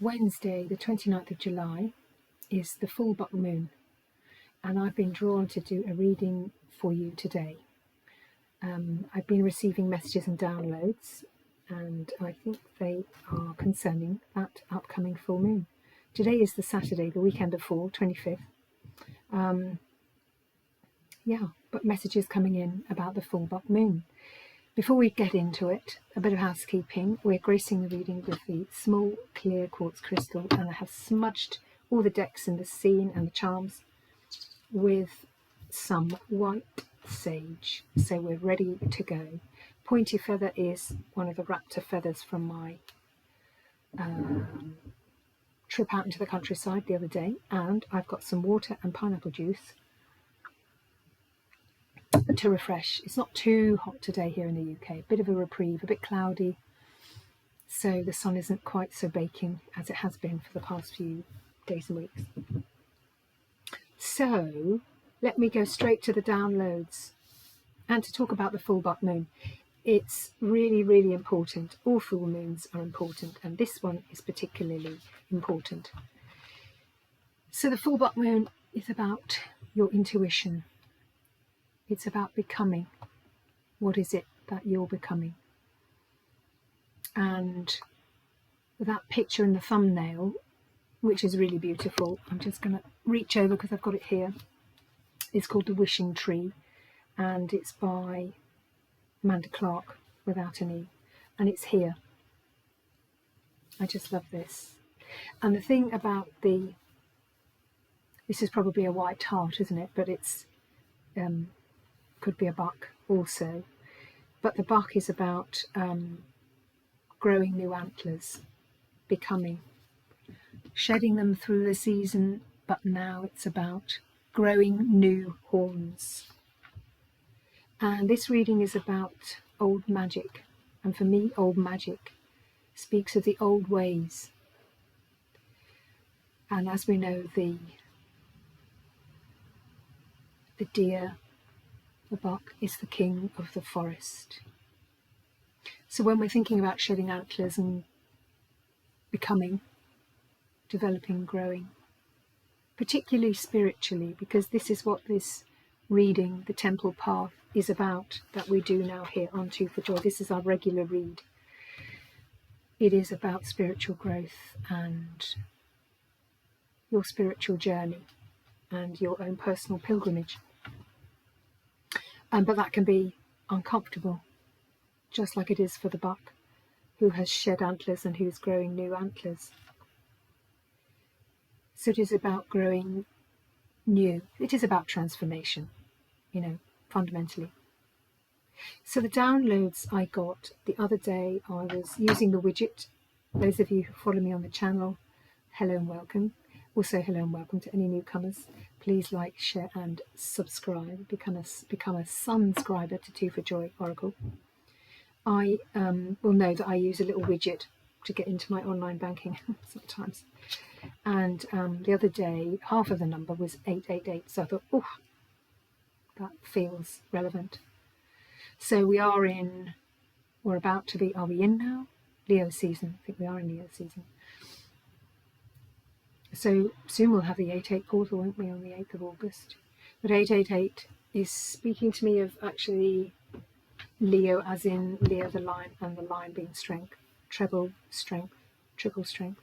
Wednesday, the 29th of July, is the full buck moon, and I've been drawn to do a reading for you today. I've been receiving messages and downloads, and I think they are concerning that upcoming full moon. Today is the Saturday, the weekend before, 25th. But messages coming in about the full buck moon. Before we get into it, a bit of housekeeping. We're gracing the reading with the small clear quartz crystal, and I have smudged all the decks and the scene and the charms with some white sage. So we're ready to go. Pointy feather is one of the raptor feathers from my trip out into the countryside the other day, and I've got some water and pineapple juice to refresh. It's not too hot today here in the UK, a bit of a reprieve, a bit cloudy, so the sun isn't quite so baking as it has been for the past few days and weeks. So let me go straight to the downloads and to talk about the full buck moon. It's really, really important. All full moons are important, and this one is particularly important. So the full buck moon is about your intuition. It's about becoming. What is it that you're becoming? And that picture in the thumbnail, which is really beautiful, I'm just going to reach over because I've got it here. It's called The Wishing Tree, and it's by Amanda Clark without an E, and it's here. I just love this. And the thing about this is probably a white heart, isn't it? But it's could be a buck also, but the buck is about growing new antlers, becoming, shedding them through the season, but now it's about growing new horns. And this reading is about old magic, and for me old magic speaks of the old ways, and as we know, the deer, the buck, is the king of the forest. So when we're thinking about shedding antlers and becoming, developing, growing, particularly spiritually, because this is what this reading, the Temple Path, is about, that we do now here on Two for Joy. This is our regular read. It is about spiritual growth and your spiritual journey and your own personal pilgrimage. But that can be uncomfortable, just like it is for the buck who has shed antlers and who's growing new antlers. So it is about growing new. It is about transformation, fundamentally. So the downloads I got the other day, I was using the widget. Those of you who follow me on the channel, hello and welcome. Also, hello and welcome to any newcomers. Please like, share and subscribe. Become a sunscriber to Two for Joy Oracle. I will know that I use a little widget to get into my online banking sometimes. And the other day, half of the number was 888. So I thought, oh, that feels relevant. So we are in, we're about to be, are we in now? Leo season. I think we are in Leo season. So soon we'll have the 8-8 portal, won't we, on the 8th of August. But 888 is speaking to me of actually Leo, as in Leo the lion, and the lion being strength, treble strength, triple strength.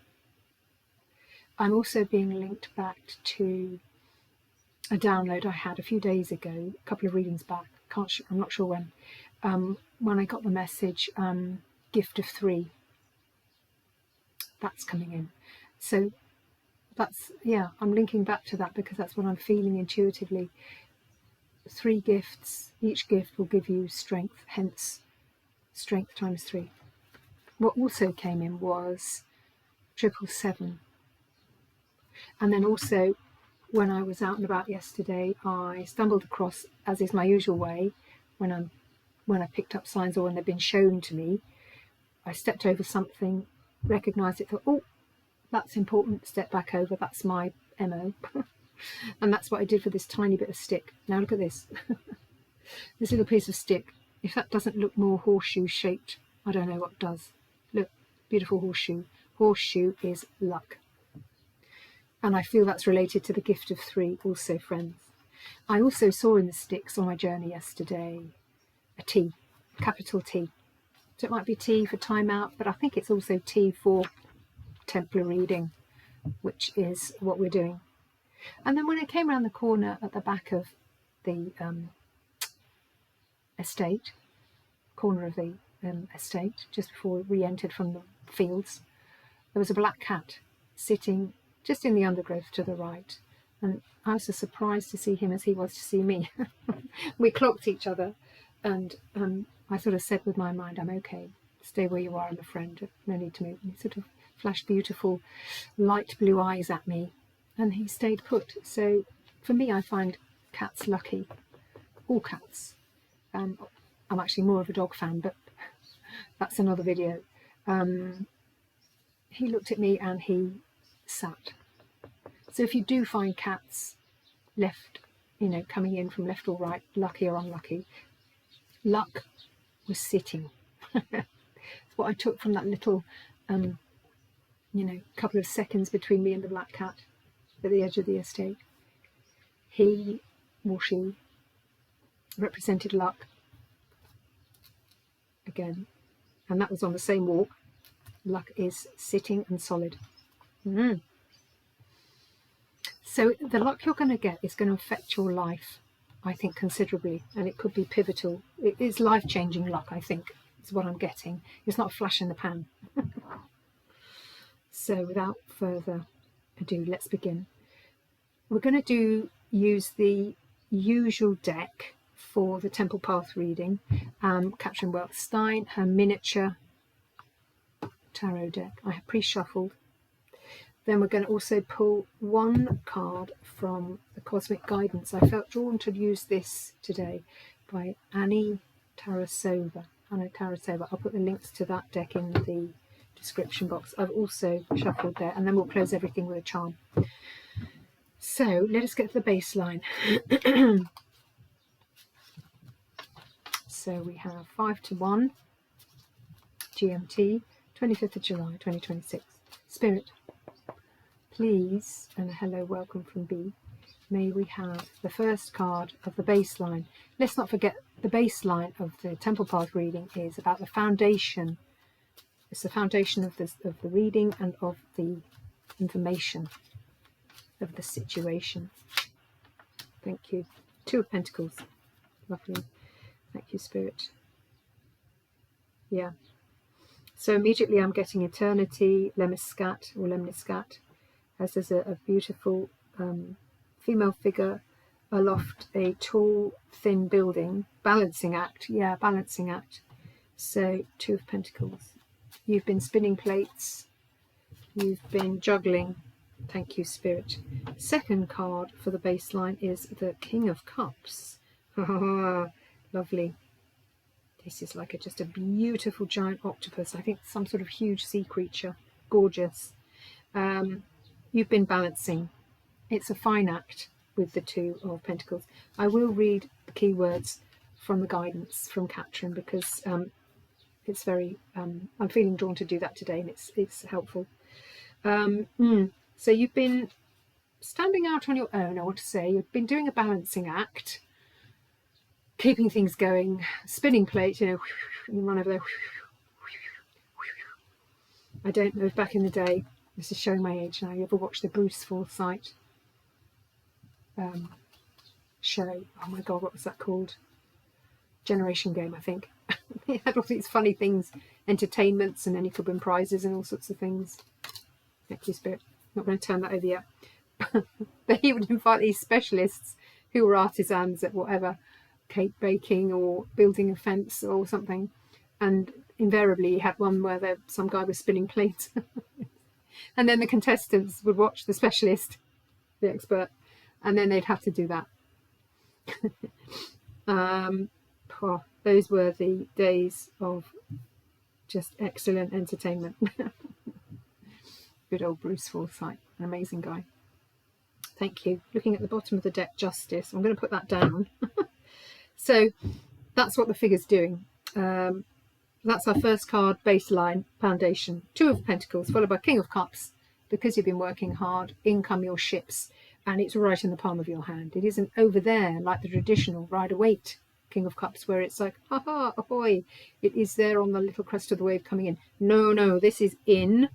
I'm also being linked back to a download I had a few days ago, a couple of readings back, I'm not sure when I got the message, gift of 3. That's coming in. So that's, I'm linking back to that because that's what I'm feeling intuitively. 3 gifts, each gift will give you strength, hence strength times 3. What also came in was 777. And then also, when I was out and about yesterday, I stumbled across, as is my usual way, when I picked up signs or when they've been shown to me, I stepped over something, recognised it, thought, oh, that's important, step back over, that's my MO. And that's what I did for this tiny bit of stick. Now look at this. This little piece of stick. If that doesn't look more horseshoe shaped, I don't know what does. Look, beautiful horseshoe. horseshoe is luck. And I feel that's related to the gift of 3 also, friends. I also saw in the sticks on my journey yesterday a T, capital T. So it might be T for time out, but I think it's also T for Templar reading, which is what we're doing. And then when I came around the corner at the back of the estate, corner of the estate, just before we entered from the fields, there was a black cat sitting just in the undergrowth to the right. And I was as surprised to see him as he was to see me. We clocked each other, and I sort of said with my mind, I'm okay, stay where you are, I'm a friend, no need to move. And he sort of flashed beautiful light blue eyes at me, and he stayed put. So for me, I find cats lucky, all cats. I'm actually more of a dog fan, but that's another video. He looked at me and he sat. So if you do find cats left, you know, coming in from left or right, lucky or unlucky, luck was sitting. That's what I took from that little, you know, couple of seconds between me and the black cat at the edge of the estate. He or she represented luck again, and that was on the same walk. Luck is sitting and solid. So the luck you're going to get is going to affect your life, I think, considerably, and it could be pivotal. It is life-changing luck, I think, is what I'm getting. It's not a flash in the pan. So without further ado, let's begin. We're going to use the usual deck for the Temple Path reading, Catrin Welz-Stein, her miniature tarot deck. I have pre-shuffled. Then we're going to also pull one card from the Cosmic Guidance. I felt drawn to use this today by Annie Tarasova. Annie Tarasova. I'll put the links to that deck in the description box. I've also shuffled there, and then we'll close everything with a charm. So let us get to the baseline. So we have 5 to 1 GMT, 25th of July 2026. Spirit, please, and a hello, welcome from B, may we have the first card of the baseline. Let's not forget the baseline of the Temple Path reading is about the foundation. It's the foundation of the reading and of the information of the situation. Thank you. 2 of Pentacles. Lovely. Thank you, Spirit. Yeah. So immediately I'm getting eternity, lemniscat or lemniscat, as there's a beautiful female figure aloft a tall, thin building. Balancing act. Yeah, balancing act. So 2 of Pentacles. You've been spinning plates. You've been juggling. Thank you, Spirit. Second card for the baseline is the King of Cups. Lovely. This is like just a beautiful giant octopus. I think some sort of huge sea creature. Gorgeous. You've been balancing. It's a fine act with the 2 of Pentacles. I will read the keywords from the guidance from Catrin because it's very, I'm feeling drawn to do that today, and it's helpful. So you've been standing out on your own, I want to say. You've been doing a balancing act, keeping things going, spinning plate, you know, and run over there. I don't know if back in the day, this is showing my age now, you ever watched the Bruce Forsyth show? Oh my God, what was that called? Generation Game, I think. It had all these funny things, entertainments, and then you could win prizes and all sorts of things. Thank you, Spirit. Not going to turn that over yet. But he would invite these specialists who were artisans at whatever, cake baking or building a fence or something, and invariably he had one where some guy was spinning plates. And then the contestants would watch the specialist, the expert, and then they'd have to do that. Those were the days of just excellent entertainment. Good old Bruce Forsyth, an amazing guy. Thank you. Looking at the bottom of the deck, Justice. I'm going to put that down. So that's what the figure's doing. That's our first card, baseline, foundation. Two of Pentacles, followed by King of Cups. Because you've been working hard, in come your ships, and it's right in the palm of your hand. It isn't over there like the traditional Rider-Waite King of Cups, where it's like, ha-ha, ahoy. It is there on the little crest of the wave coming in. No, no, this is in.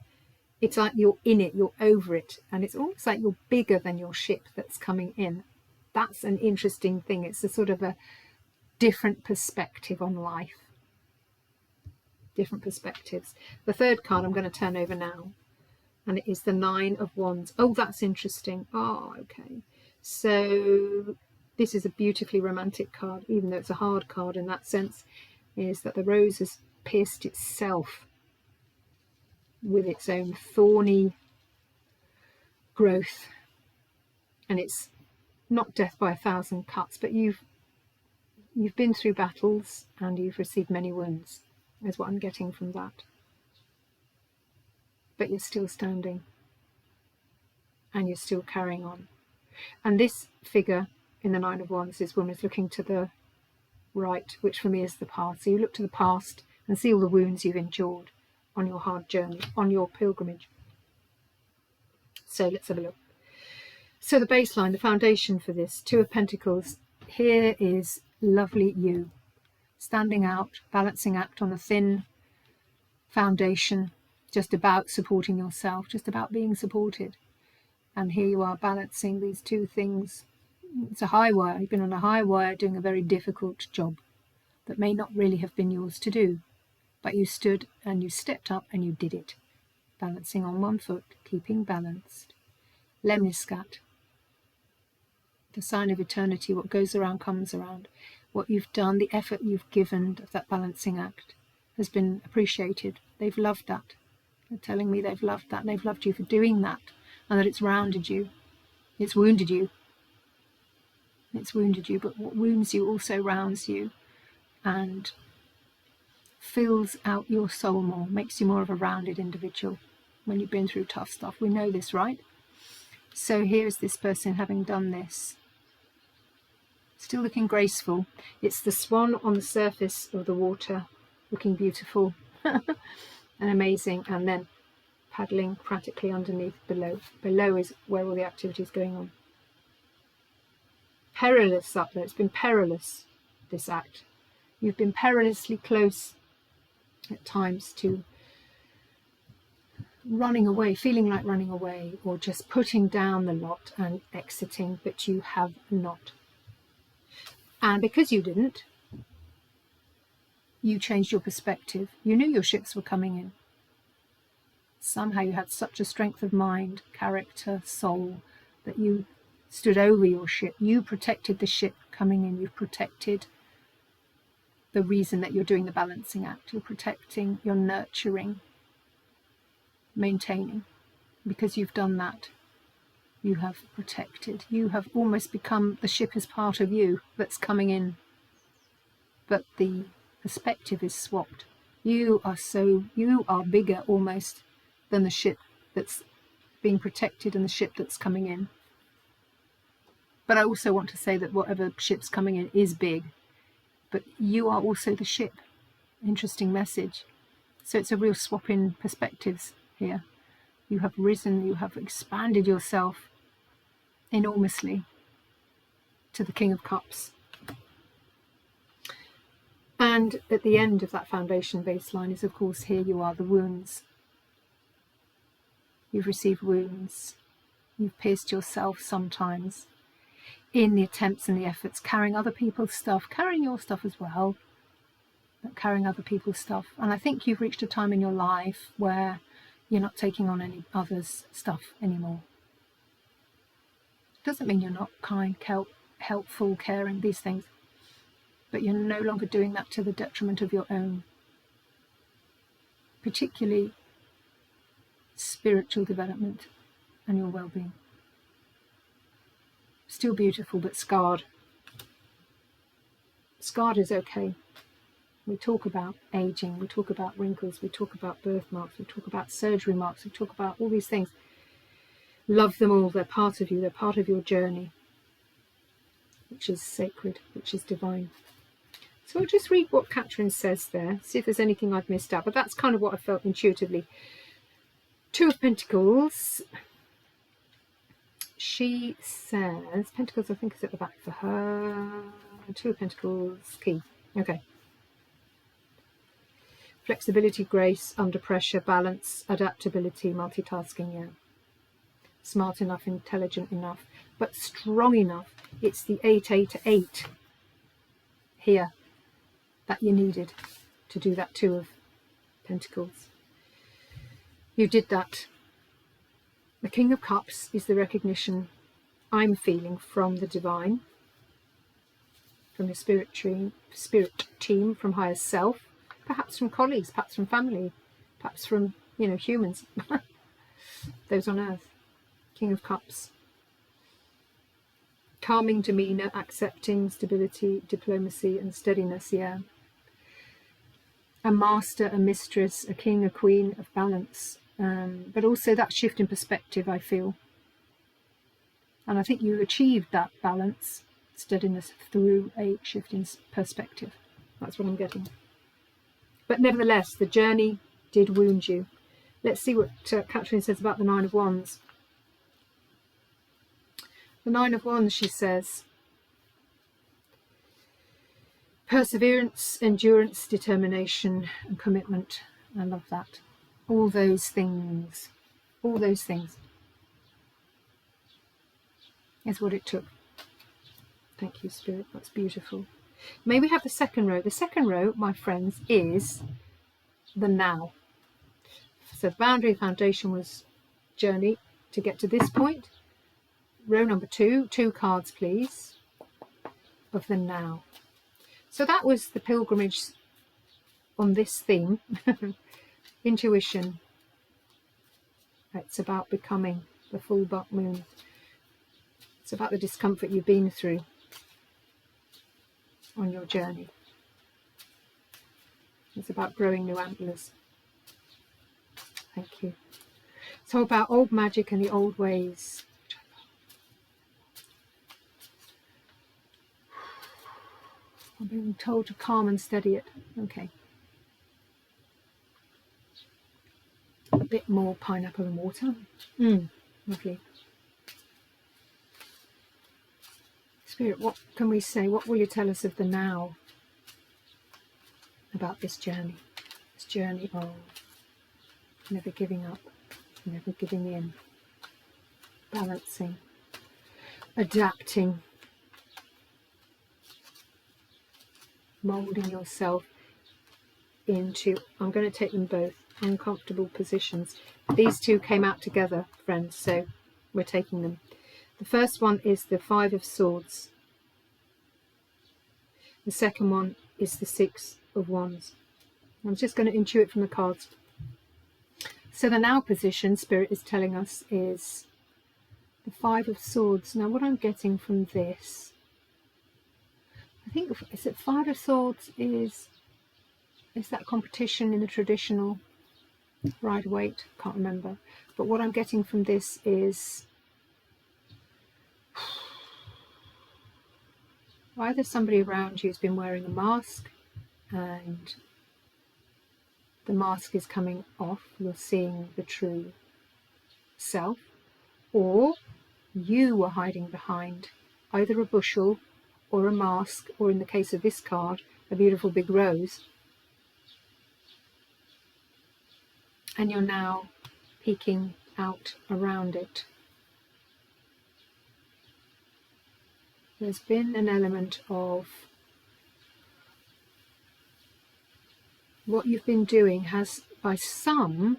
It's like you're in it, you're over it, and it's almost like you're bigger than your ship that's coming in. That's an interesting thing. It's a sort of a different perspective on life. Different perspectives. The third card I'm going to turn over now, and it is the Nine of Wands. Oh, that's interesting. Oh, okay. So this is a beautifully romantic card, even though it's a hard card in that sense, is that the rose has pierced itself with its own thorny growth, and it's not death by 1,000 cuts, but you've been through battles and you've received many wounds, is what I'm getting from that. But you're still standing and you're still carrying on. And this figure in the Nine of Wands, this woman is looking to the right, which for me is the past. So you look to the past and see all the wounds you've endured on your hard journey, on your pilgrimage. So let's have a look. So the baseline, the foundation for this, Two of Pentacles. Here is lovely you, standing out, balancing act on a thin foundation, just about supporting yourself, just about being supported. And here you are balancing these two things. It's a high wire. You've been on a high wire doing a very difficult job that may not really have been yours to do. But you stood and you stepped up and you did it. Balancing on one foot, keeping balanced. Lemniscat, the sign of eternity. What goes around comes around. What you've done, the effort you've given of that balancing act has been appreciated. They've loved that. They're telling me they've loved that. And they've loved you for doing that, and that it's rounded you. It's wounded you. It's wounded you, but what wounds you also rounds you and fills out your soul more, makes you more of a rounded individual when you've been through tough stuff. We know this, right? So here's this person having done this, still looking graceful. It's the swan on the surface of the water, looking beautiful and amazing, and then paddling frantically underneath below. Below is where all the activity is going on. Perilous up there. It's been perilous, this act. You've been perilously close at times to running away, feeling like running away, or just putting down the lot and exiting, but you have not. And because you didn't, you changed your perspective. You knew your ships were coming in. Somehow you had such a strength of mind, character, soul, that you stood over your ship. You protected the ship coming in. You've protected the reason that you're doing the balancing act. You're protecting, you're nurturing, maintaining. Because you've done that, you have protected. You have almost become, the ship is part of you that's coming in. But the perspective is swapped. You are bigger almost than the ship that's being protected and the ship that's coming in. But I also want to say that whatever ship's coming in is big, but you are also the ship. Interesting message. So it's a real swap in perspectives here. You have risen, you have expanded yourself enormously to the King of Cups. And at the end of that foundation baseline is, of course, here you are, the wounds. You've received wounds. You've pierced yourself sometimes in the attempts and the efforts, carrying other people's stuff, carrying your stuff as well, but carrying other people's stuff. And I think you've reached a time in your life where you're not taking on any others' stuff anymore. Doesn't mean you're not kind, helpful, caring, these things, but you're no longer doing that to the detriment of your own, particularly spiritual development and your well-being. Still beautiful, but scarred. Scarred is okay. We talk about aging, we talk about wrinkles, we talk about birthmarks, we talk about surgery marks, we talk about all these things. Love them all. They're part of you. They're part of your journey, which is sacred, which is divine. So I'll just read what Catrin says there, see if there's anything I've missed out. But that's kind of what I felt intuitively. Two of Pentacles. She says, Pentacles I think is at the back for her. Two of Pentacles, key. Okay. Flexibility, grace, under pressure, balance, adaptability, multitasking, yeah. Smart enough, intelligent enough, but strong enough. It's the 888 here that you needed to do that Two of Pentacles. You did that. The King of Cups is the recognition I'm feeling from the divine, from your spirit team, from higher self, perhaps from colleagues, perhaps from family, perhaps from, you know, humans, those on earth. King of Cups. Calming demeanour, accepting, stability, diplomacy and steadiness, yeah. A master, a mistress, a king, a queen of balance. But also that shift in perspective, I feel. And I think you achieved that balance, steadiness, through a shift in perspective. That's what I'm getting. But nevertheless, the journey did wound you. Let's see what Catrin says about the Nine of Wands. The Nine of Wands, she says, perseverance, endurance, determination and commitment. I love that. All those things is what it took. Thank you, Spirit. That's beautiful. May we have the second row? The second row, my friends, is the now. So the boundary foundation was journey to get to this point. Row number 2, 2 cards, please, of the now. So that was the pilgrimage on this theme. Intuition. It's about becoming the full buck moon. It's about the discomfort you've been through on your journey. It's about growing new antlers. Thank you. So about old magic and the old ways. I'm being told to calm and steady it. Okay. A bit more pineapple and water. Lovely. Spirit, what can we say? What will you tell us of the now? About this journey. This journey of never giving up, never giving in. Balancing. Adapting. Moulding yourself into, I'm going to take them both, uncomfortable positions. These two came out together, friends, so we're taking them. The first one is the Five of Swords. The second one is the Six of Wands. I'm just going to intuit from the cards. So the now position, Spirit is telling us, is the Five of Swords. Now what I'm getting from this, I think, is it Five of Swords is that competition in the traditional ride weight? Can't remember. But what I'm getting from this is either somebody around you has been wearing a mask and the mask is coming off, you're seeing the true self, or you were hiding behind either a bushel or a mask, or in the case of this card, a beautiful big rose, and you're now peeking out around it. There's been an element of what you've been doing has, by some,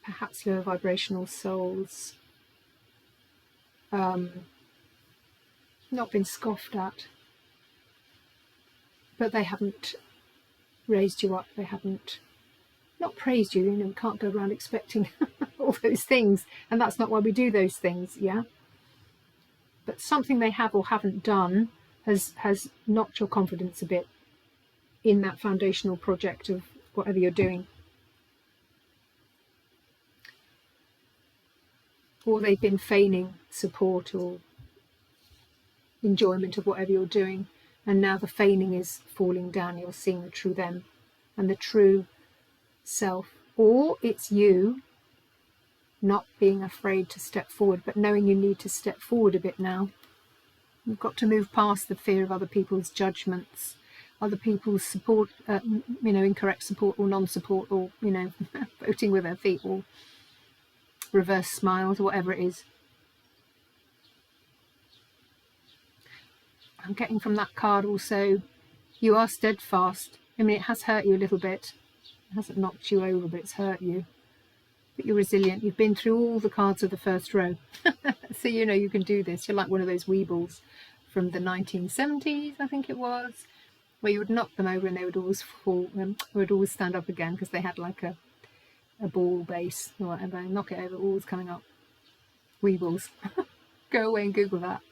perhaps lower vibrational souls, not been scoffed at, but they haven't raised you up, they haven't not praised you. You know, we can't go around expecting all those things, and that's not why we do those things, yeah? But something they have or haven't done has knocked your confidence a bit in that foundational project of whatever you're doing. Or they've been feigning support or enjoyment of whatever you're doing, And now the feigning is falling down. You're seeing the true them and the true self. Or it's you not being afraid to step forward, but knowing you need to step forward a bit now. You've got to move past the fear of other people's judgments, other people's support, incorrect support or non-support, or, voting with their feet, or reverse smiles, or whatever it is. I'm getting from that card also, you are steadfast. I mean, it has hurt you a little bit. It hasn't knocked you over, but it's hurt you. But you're resilient. You've been through all the cards of the first row. So you can do this. You're like one of those weebles from the 1970s, I think it was, where you would knock them over and they would always fall, would always stand up again, because they had like a ball base or whatever. Knock it over, always coming up. Weebles. Go away and Google that.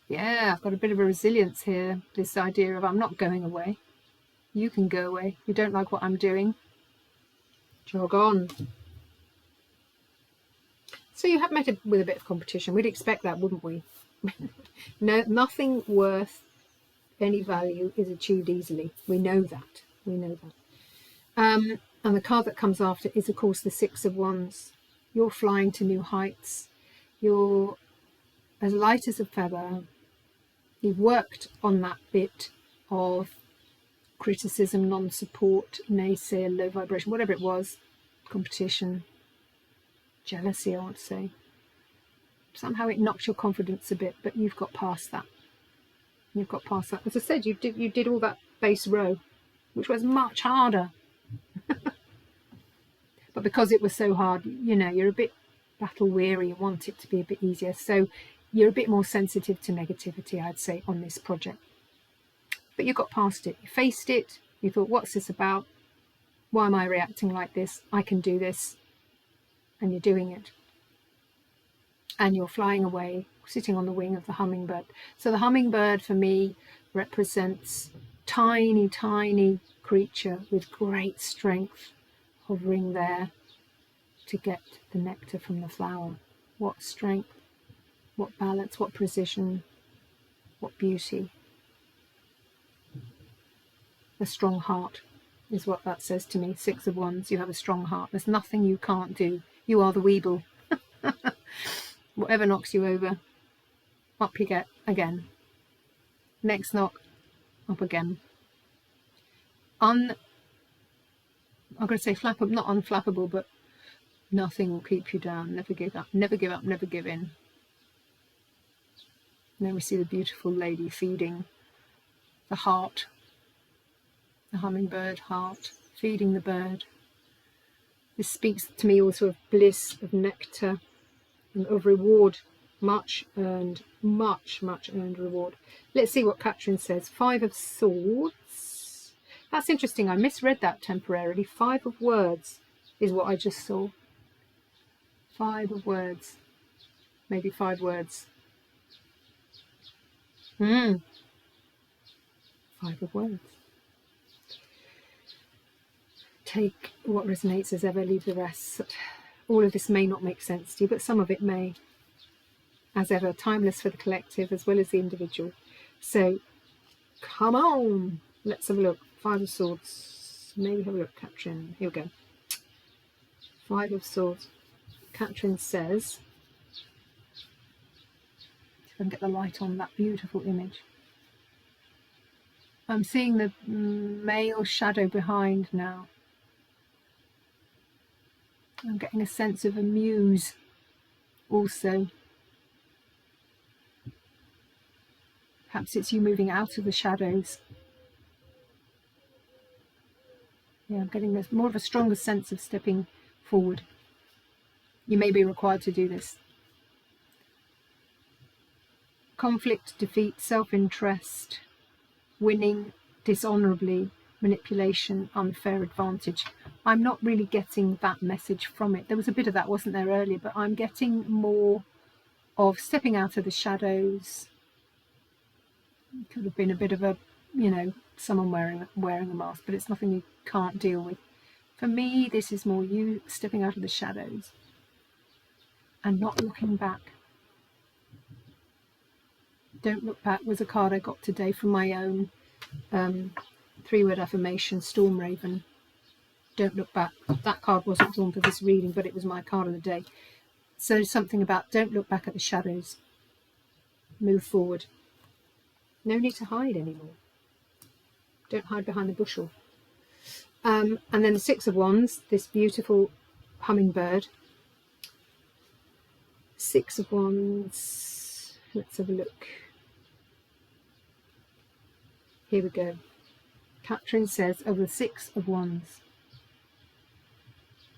Yeah, I've got a bit of a resilience here. This idea of I'm not going away. You can go away. You don't like what I'm doing. Jog on. So you have met with a bit of competition. We'd expect that, wouldn't we? No, nothing worth any value is achieved easily. We know that. We know that. And the card that comes after is, of course, the Six of Wands. You're flying to new heights. You're as light as a feather. You've worked on that bit of criticism, non-support, naysayer, low vibration, whatever it was, competition, jealousy, I want to say. Somehow it knocks your confidence a bit, but you've got past that. You've got past that. As I said, you did all that base row, which was much harder. But because it was so hard, you're a bit battle weary. You want it to be a bit easier. So you're a bit more sensitive to negativity, I'd say, on this project. But you got past it. You faced it. You thought, what's this about? Why am I reacting like this? I can do this. And you're doing it. And you're flying away, sitting on the wing of the hummingbird. So the hummingbird for me represents tiny, tiny creature with great strength hovering there to get the nectar from the flower. What strength, what balance, what precision, what beauty. A strong heart is what that says to me. Six of Wands, you have a strong heart. There's nothing you can't do. You are the weeble. Whatever knocks you over, up you get again. Next knock, up again. I'm going to say flappable, not unflappable, but nothing will keep you down. Never give up, never give up, never give in. And then we see the beautiful lady feeding the heart, the hummingbird heart, feeding the bird. This speaks to me also of bliss, of nectar, and of reward. Much earned reward. Let's see what Catrin says. Five of Swords. That's interesting. I misread that temporarily. Five of Words is what I just saw. Five of Words. Maybe 5 words. 5 of Words. Take what resonates as ever, leave the rest. All of this may not make sense to you, but some of it may. As ever, timeless for the collective as well as the individual. So, come on. Let's have a look. 5 of Swords. Maybe have a look, Catrin. Here we go. 5 of Swords. Catrin says, if I can get the light on that beautiful image. I'm seeing the male shadow behind now. I'm getting a sense of a muse also. Perhaps it's you moving out of the shadows. Yeah, I'm getting this more of a stronger sense of stepping forward. You may be required to do this. Conflict, defeat, self-interest, winning dishonorably, manipulation, unfair advantage. I'm not really getting that message from it. There was a bit of that, wasn't there, earlier, but I'm getting more of stepping out of the shadows. It could have been a bit of a, someone wearing a mask, but it's nothing you can't deal with. For me, this is more you stepping out of the shadows and not looking back. Don't Look Back was a card I got today from my own 3-word affirmation, Storm Raven. Don't look back. That card wasn't drawn for this reading, but it was my card of the day. So something about don't look back at the shadows. Move forward. No need to hide anymore. Don't hide behind the bushel. And then the 6 of Wands, this beautiful hummingbird. 6 of Wands. Let's have a look. Here we go. Catrin says over the 6 of Wands.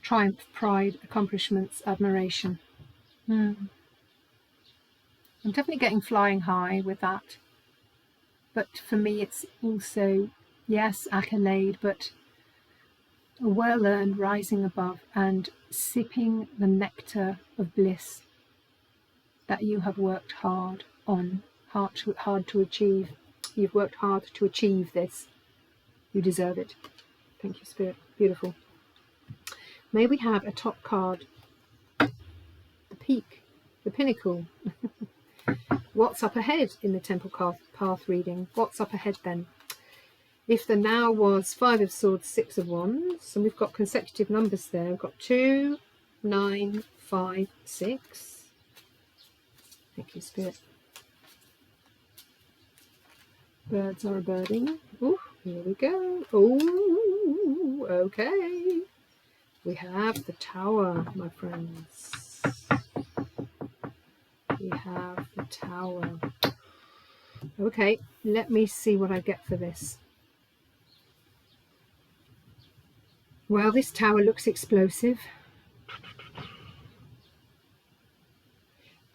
Triumph, pride, accomplishments, admiration. I'm definitely getting flying high with that. But for me, it's also, yes, accolade, but a well-earned rising above and sipping the nectar of bliss that you have worked hard on, hard to achieve. You've worked hard to achieve this. You deserve it. Thank you, Spirit. Beautiful. May we have a top card, the peak, the pinnacle. What's up ahead in the Temple Path reading? What's up ahead then? If the now was 5 of Swords, 6 of Wands, and we've got consecutive numbers there. We've got 2, 9, 5, 6. Thank you, Spirit. Birds are birding. Oh, here we go. Oh, okay. We have the Tower, my friends. We have the Tower. Okay, let me see what I get for this. Well, this Tower looks explosive.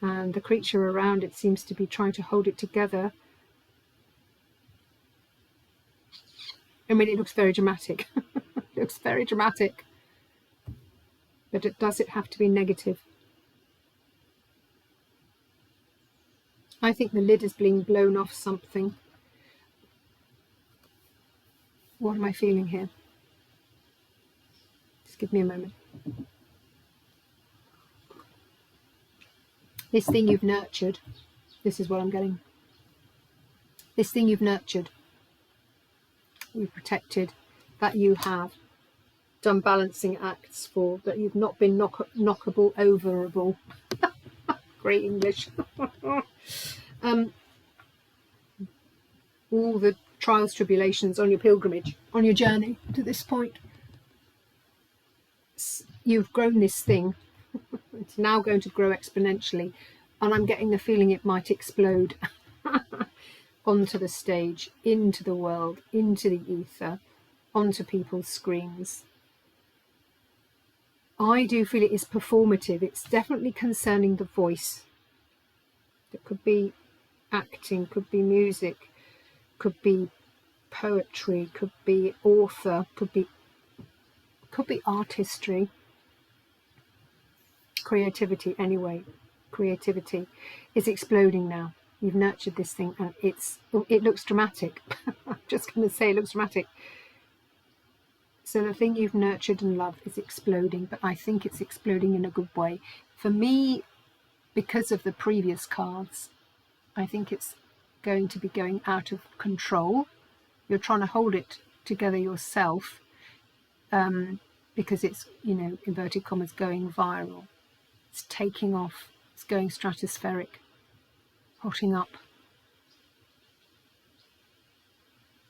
And the creature around it seems to be trying to hold it together. I mean, it looks very dramatic. It looks very dramatic. But does it have to be negative? I think the lid is being blown off something. What am I feeling here? Just give me a moment. This thing you've nurtured, this is what I'm getting. This thing you've nurtured, you've protected, that you have done balancing acts for, that you've not been knockable, overable. Great English. All the trials, tribulations on your pilgrimage, on your journey to this point. You've grown this thing. It's now going to grow exponentially, and I'm getting the feeling it might explode onto the stage, into the world, into the ether, onto people's screens. I do feel it is performative. It's definitely concerning the voice. It could be acting, could be music, could be poetry, could be author, could be artistry. Creativity, anyway. Creativity is exploding now. You've nurtured this thing, and it looks dramatic. I'm just going to say it looks dramatic. So the thing you've nurtured and loved is exploding, but I think it's exploding in a good way. For me, because of the previous cards, I think it's going to be going out of control. You're trying to hold it together yourself, because it's, you know, inverted commas, going viral. It's taking off. It's going stratospheric, hotting up.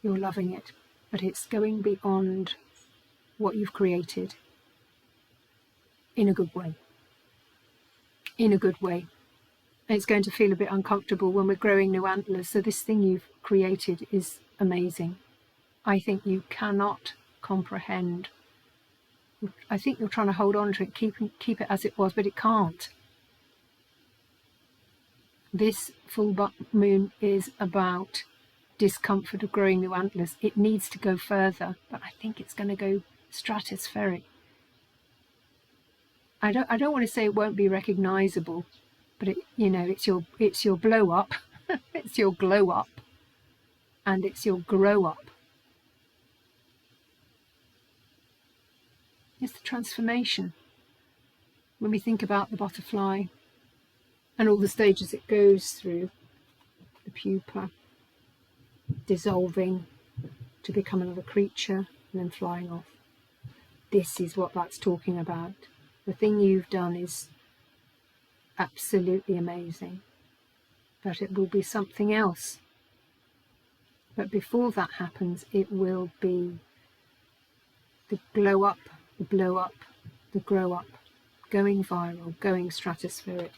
You're loving it, but it's going beyond what you've created in a good way. In a good way. And it's going to feel a bit uncomfortable when we're growing new antlers. So this thing you've created is amazing. I think you cannot comprehend. I think you're trying to hold on to it, keep it as it was, but it can't. This full moon is about discomfort of growing new antlers. It needs to go further, but I think it's going to go stratospheric. I don't want to say it won't be recognizable, but it, you know, it's your blow up, it's your glow up, and it's your grow up. It's the transformation. When we think about the butterfly and all the stages it goes through, the pupa, dissolving to become another creature, and then flying off. This is what that's talking about. The thing you've done is absolutely amazing, but it will be something else. But before that happens, it will be the glow up, the blow up, the grow up, going viral, going stratospheric.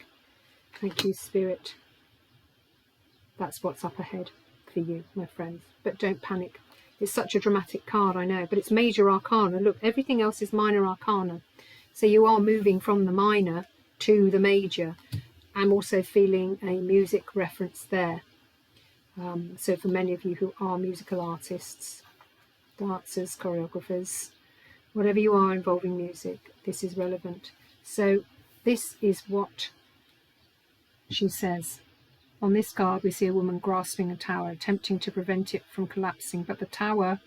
Thank you, Spirit. That's what's up ahead for you, my friends. But don't panic. It's such a dramatic card, I know, but it's major arcana. Look, everything else is minor arcana. So you are moving from the minor to the major. I'm also feeling a music reference there. So for many of you who are musical artists, dancers, choreographers, whatever you are involving music, this is relevant. So this is what she says. On this card, we see a woman grasping a tower, attempting to prevent it from collapsing, but the tower,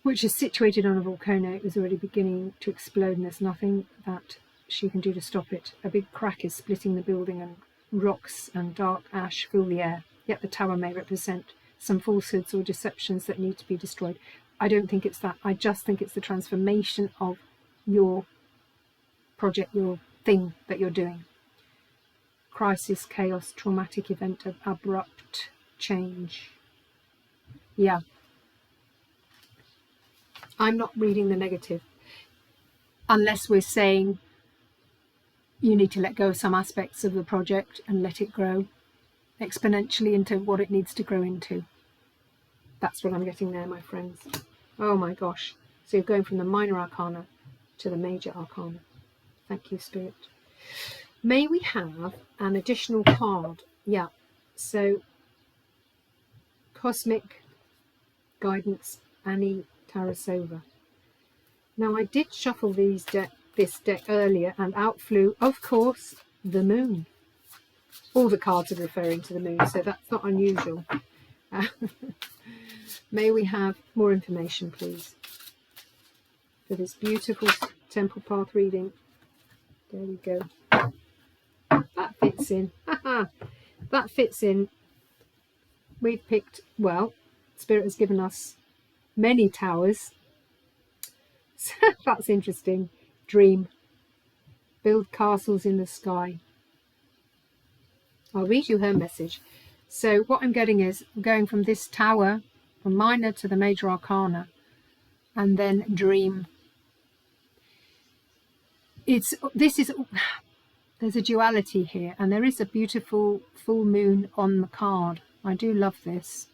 which is situated on a volcano, is already beginning to explode, and there's nothing that she can do to stop it. A big crack is splitting the building, and rocks and dark ash fill the air. Yet the tower may represent some falsehoods or deceptions that need to be destroyed. I don't think it's that. I just think it's the transformation of your project, your thing that you're doing. Crisis, chaos, traumatic event, of abrupt change. Yeah. I'm not reading the negative. Unless we're saying you need to let go of some aspects of the project and let it grow exponentially into what it needs to grow into. That's what I'm getting there, my friends. Oh my gosh. So you're going from the minor arcana to the major arcana. Thank you, Spirit. May we have an additional card? Yeah. So Cosmic Guidance, Annie Tarasova. Now I did shuffle this deck earlier, and out flew, of course, the moon. All the cards are referring to the moon, so that's not unusual. May we have more information, please, for this beautiful temple path reading. There we go. That fits in. That fits in. We've picked, well, Spirit has given us many towers. So that's interesting. Dream. Build castles in the sky. I'll read you her message. So what I'm getting is going from this tower, from minor to the major arcana, and then dream. There's a duality here, and there is a beautiful full moon on the card. I do love this.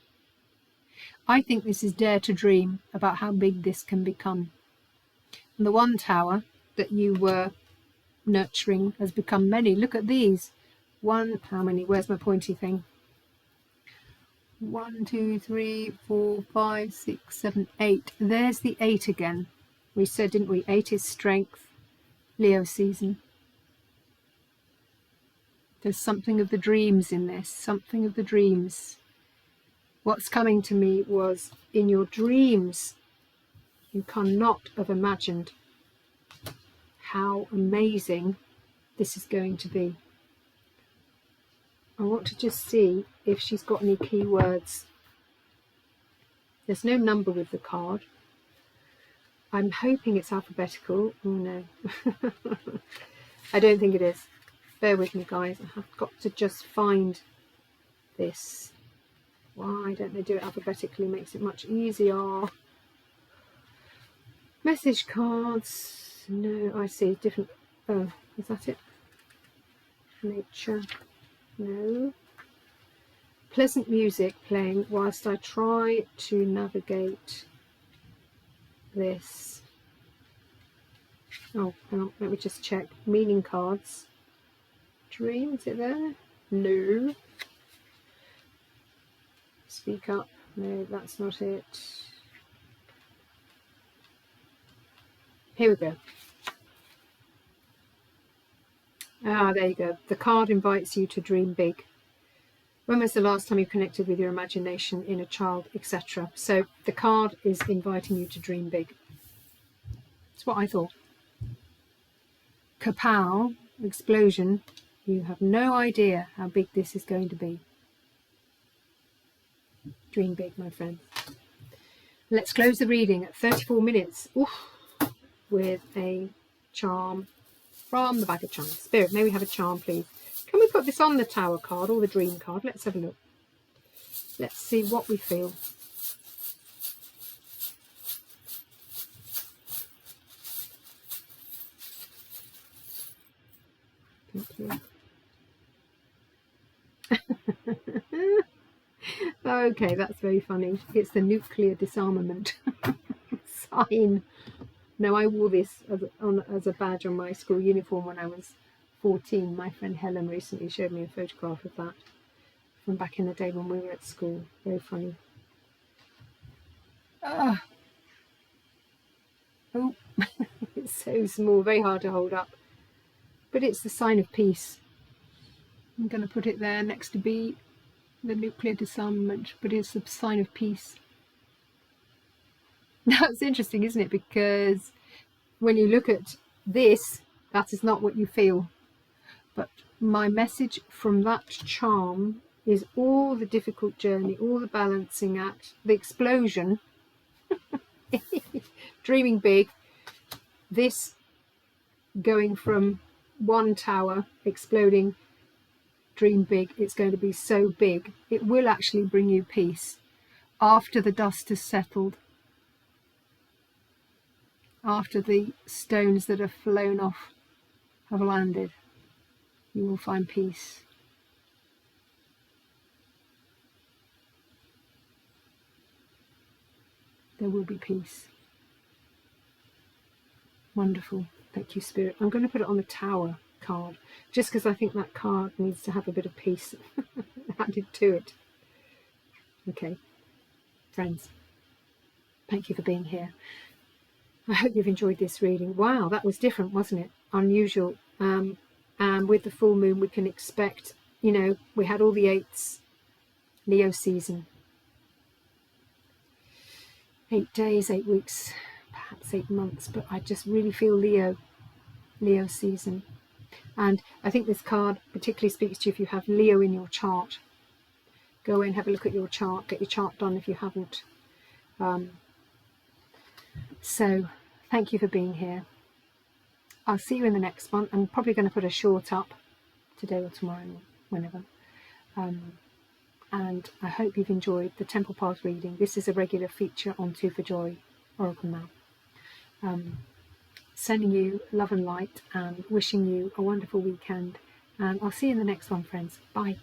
I think this is dare to dream about how big this can become. And the one tower that you were nurturing has become many. Look at these. One, how many? Where's my pointy thing? 1, 2, 3, 4, 5, 6, 7, 8. There's the 8 again. We said, didn't we? 8 is strength. Leo season. There's something of the dreams in this. Something of the dreams. What's coming to me was, in your dreams, you cannot have imagined how amazing this is going to be. I want to just see if she's got any keywords. There's no number with the card. I'm hoping it's alphabetical. Oh no. I don't think it is. Bear with me, guys. I have got to just find this. Why don't they do it alphabetically? Makes it much easier. Message cards. No, I see. Different. Oh, is that it? Nature. No. Pleasant music playing whilst I try to navigate this. Oh, hang on, let me just check. Meaning cards. Dream, is it there? No. Speak up. No, that's not it. Here we go. Ah, there you go. The card invites you to dream big. When was the last time you connected with your imagination, inner child, etc.? So the card is inviting you to dream big. That's what I thought. Kapow, explosion. You have no idea how big this is going to be. Dream big, my friends. Let's close the reading at 34 minutes with a charm from the bag of charms. Spirit, may we have a charm, please? Can we put this on the Tower card or the Dream card? Let's have a look. Let's see what we feel. Thank you. Okay, that's very funny. It's the nuclear disarmament sign. No, I wore this as a badge on my school uniform when I was 14. My friend Helen recently showed me a photograph of that from back in the day when we were at school. Very funny. Oh, it's so small, very hard to hold up. But it's the sign of peace. I'm going to put it there next to B, the nuclear disarmament, but it's the sign of peace. Now, it's interesting, isn't it? Because when you look at this, that is not what you feel. But my message from that charm is all the difficult journey, all the balancing act, the explosion, dreaming big, this going from one tower, exploding, dream big, it's going to be so big. It will actually bring you peace after the dust has settled, after the stones that have flown off have landed. You will find peace. There will be peace. Wonderful. Thank you, Spirit. I'm going to put it on the Tower card, just because I think that card needs to have a bit of peace added to it. Okay, friends, thank you for being here. I hope you've enjoyed this reading. Wow, that was different, wasn't it? Unusual. And with the full moon, we can expect, you know, we had all the 8s, Leo season. 8 days, 8 weeks, perhaps 8 months, but I just really feel Leo season. And I think this card particularly speaks to you if you have Leo in your chart. Go in, have a look at your chart, get your chart done if you haven't. So thank you for being here. I'll see you in the next one. I'm probably going to put a short up today or tomorrow, whenever. And I hope you've enjoyed the Temple Path reading. This is a regular feature on Two for Joy Oracle now. Sending you love and light and wishing you a wonderful weekend. And I'll see you in the next one, friends. Bye.